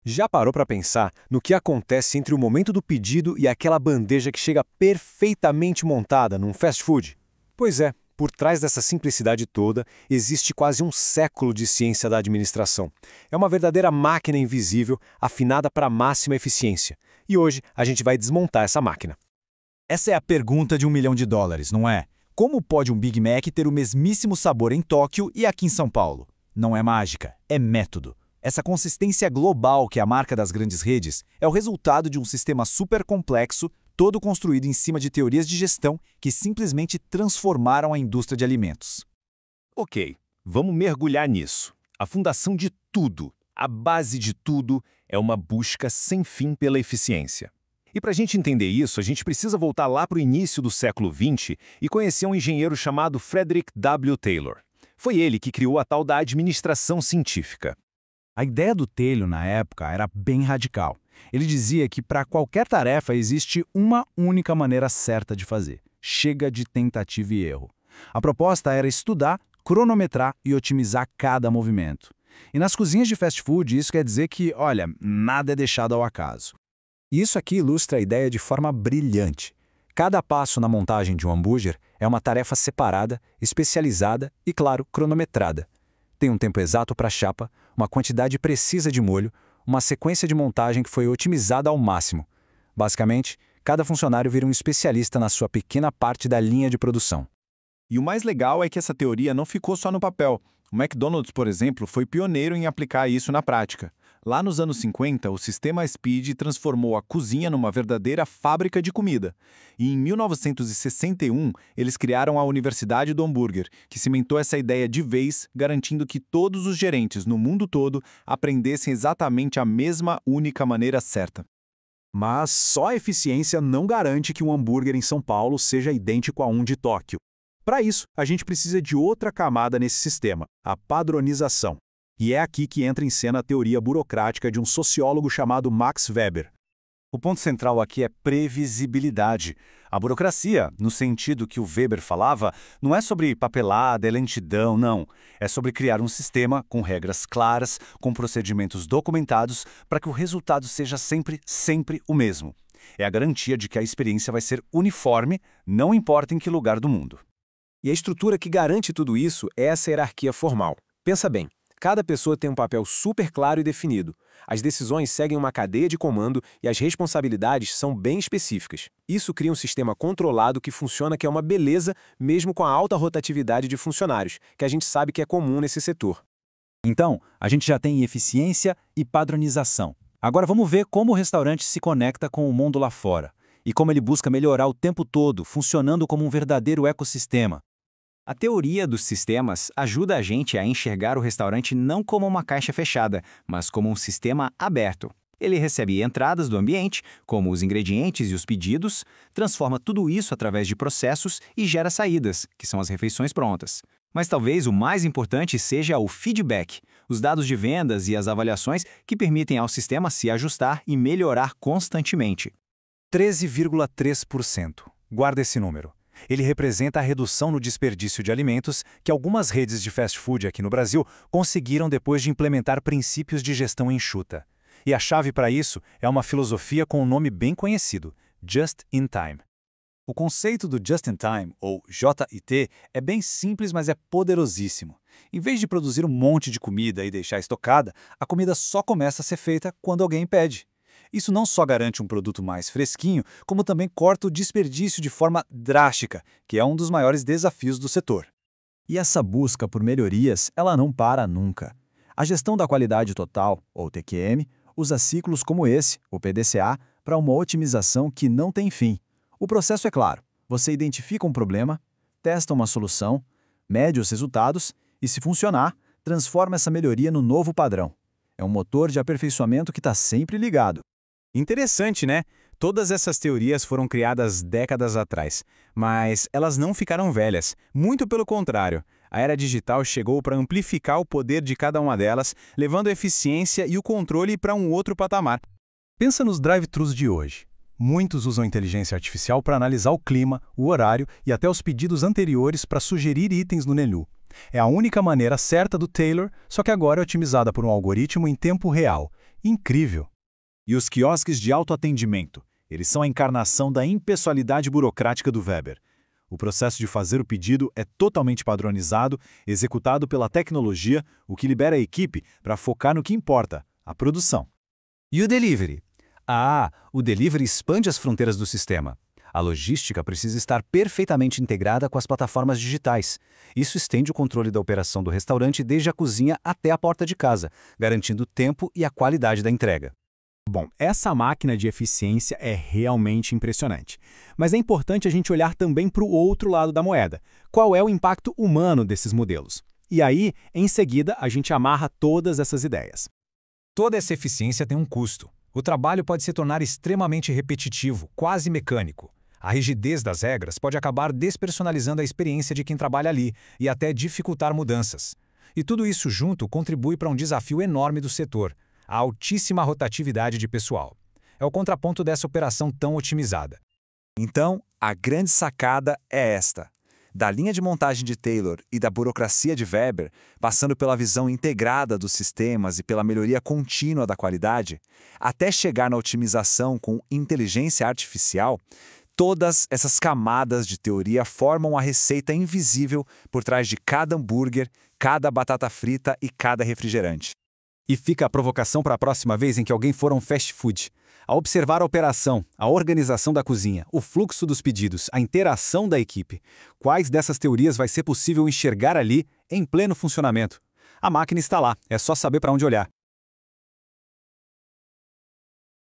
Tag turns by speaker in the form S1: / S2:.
S1: Já parou para pensar no que acontece entre o momento do pedido e aquela bandeja que chega perfeitamente montada num fast food? Pois é, por trás dessa simplicidade toda existe quase um século de ciência da administração. É uma verdadeira máquina invisível afinada para a máxima eficiência. E hoje a gente vai desmontar essa máquina.
S2: Essa é a pergunta de US$ 1 milhão, não é? Como pode um Big Mac ter o mesmíssimo sabor em Tóquio e aqui em São Paulo? Não é mágica, é método. Essa consistência global que é a marca das grandes redes é o resultado de um sistema super complexo, todo construído em cima de teorias de gestão que simplesmente transformaram a indústria de alimentos.
S3: Ok, vamos mergulhar nisso. A fundação de tudo, a base de tudo, é uma busca sem fim pela eficiência. E para a gente entender isso, a gente precisa voltar lá para o início do século XX e conhecer um engenheiro chamado Frederick W. Taylor. Foi ele que criou a tal da administração científica.
S2: A ideia do Taylor na época era bem radical. Ele dizia que para qualquer tarefa existe uma única maneira certa de fazer. Chega de tentativa e erro. A proposta era estudar, cronometrar e otimizar cada movimento. E nas cozinhas de fast food isso quer dizer que, olha, nada é deixado ao acaso.
S1: E isso aqui ilustra a ideia de forma brilhante. Cada passo na montagem de um hambúrguer é uma tarefa separada, especializada e, claro, cronometrada. Tem um tempo exato para a chapa, uma quantidade precisa de molho, uma sequência de montagem que foi otimizada ao máximo. Basicamente, cada funcionário vira um especialista na sua pequena parte da linha de produção.
S4: E o mais legal é que essa teoria não ficou só no papel. O McDonald's, por exemplo, foi pioneiro em aplicar isso na prática. Lá nos anos 50, o sistema Speed transformou a cozinha numa verdadeira fábrica de comida. E em 1961, eles criaram a Universidade do Hambúrguer, que cimentou essa ideia de vez, garantindo que todos os gerentes no mundo todo aprendessem exatamente a mesma única maneira certa.
S2: Mas só a eficiência não garante que um hambúrguer em São Paulo seja idêntico a um de Tóquio. Para isso, a gente precisa de outra camada nesse sistema, a padronização. E é aqui que entra em cena a teoria burocrática de um sociólogo chamado Max Weber.
S1: O ponto central aqui é previsibilidade. A burocracia, no sentido que o Weber falava, não é sobre papelada, lentidão, não. É sobre criar um sistema com regras claras, com procedimentos documentados, para que o resultado seja sempre o mesmo. É a garantia de que a experiência vai ser uniforme, não importa em que lugar do mundo. E a estrutura que garante tudo isso é essa hierarquia formal. Pensa bem. Cada pessoa tem um papel super claro e definido. As decisões seguem uma cadeia de comando e as responsabilidades são bem específicas. Isso cria um sistema controlado que funciona, que é uma beleza, mesmo com a alta rotatividade de funcionários, que a gente sabe que é comum nesse setor.
S2: Então, a gente já tem eficiência e padronização. Agora vamos ver como o restaurante se conecta com o mundo lá fora e como ele busca melhorar o tempo todo, funcionando como um verdadeiro ecossistema.
S5: A teoria dos sistemas ajuda a gente a enxergar o restaurante não como uma caixa fechada, mas como um sistema aberto. Ele recebe entradas do ambiente, como os ingredientes e os pedidos, transforma tudo isso através de processos e gera saídas, que são as refeições prontas. Mas talvez o mais importante seja o feedback, os dados de vendas e as avaliações que permitem ao sistema se ajustar e melhorar constantemente.
S2: 13,3%. Guarda esse número. Ele representa a redução no desperdício de alimentos que algumas redes de fast food aqui no Brasil conseguiram depois de implementar princípios de gestão enxuta. E a chave para isso é uma filosofia com um nome bem conhecido, Just in Time. O conceito do Just in Time, ou JIT, é bem simples, mas é poderosíssimo. Em vez de produzir um monte de comida e deixar estocada, a comida só começa a ser feita quando alguém pede. Isso não só garante um produto mais fresquinho, como também corta o desperdício de forma drástica, que é um dos maiores desafios do setor. E essa busca por melhorias, ela não para nunca. A gestão da qualidade total, ou TQM, usa ciclos como esse, o PDCA, para uma otimização que não tem fim. O processo é claro. Você identifica um problema, testa uma solução, mede os resultados e, se funcionar, transforma essa melhoria no novo padrão. É um motor de aperfeiçoamento que está sempre ligado.
S6: Interessante, né? Todas essas teorias foram criadas décadas atrás, mas elas não ficaram velhas. Muito pelo contrário, a era digital chegou para amplificar o poder de cada uma delas, levando a eficiência e o controle para um outro patamar.
S2: Pensa nos drive-thrus de hoje. Muitos usam inteligência artificial para analisar o clima, o horário e até os pedidos anteriores para sugerir itens no menu. É a única maneira certa do Taylor, só que agora é otimizada por um algoritmo em tempo real. Incrível! E os quiosques de autoatendimento? Eles são a encarnação da impessoalidade burocrática do Weber. O processo de fazer o pedido é totalmente padronizado, executado pela tecnologia, o que libera a equipe para focar no que importa, a produção.
S1: E o delivery? O delivery expande as fronteiras do sistema. A logística precisa estar perfeitamente integrada com as plataformas digitais. Isso estende o controle da operação do restaurante desde a cozinha até a porta de casa, garantindo o tempo e a qualidade da entrega.
S2: Bom, essa máquina de eficiência é realmente impressionante. Mas é importante a gente olhar também para o outro lado da moeda. Qual é o impacto humano desses modelos? E aí, em seguida, a gente amarra todas essas ideias.
S3: Toda essa eficiência tem um custo. O trabalho pode se tornar extremamente repetitivo, quase mecânico. A rigidez das regras pode acabar despersonalizando a experiência de quem trabalha ali e até dificultar mudanças. E tudo isso junto contribui para um desafio enorme do setor: a altíssima rotatividade de pessoal. É o contraponto dessa operação tão otimizada.
S7: Então, a grande sacada é esta. Da linha de montagem de Taylor e da burocracia de Weber, passando pela visão integrada dos sistemas e pela melhoria contínua da qualidade, até chegar na otimização com inteligência artificial, todas essas camadas de teoria formam a receita invisível por trás de cada hambúrguer, cada batata frita e cada refrigerante.
S1: E fica a provocação para a próxima vez em que alguém for a um fast food. A observar a operação, a organização da cozinha, o fluxo dos pedidos, a interação da equipe. Quais dessas teorias vai ser possível enxergar ali, em pleno funcionamento? A máquina está lá, é só saber para onde olhar.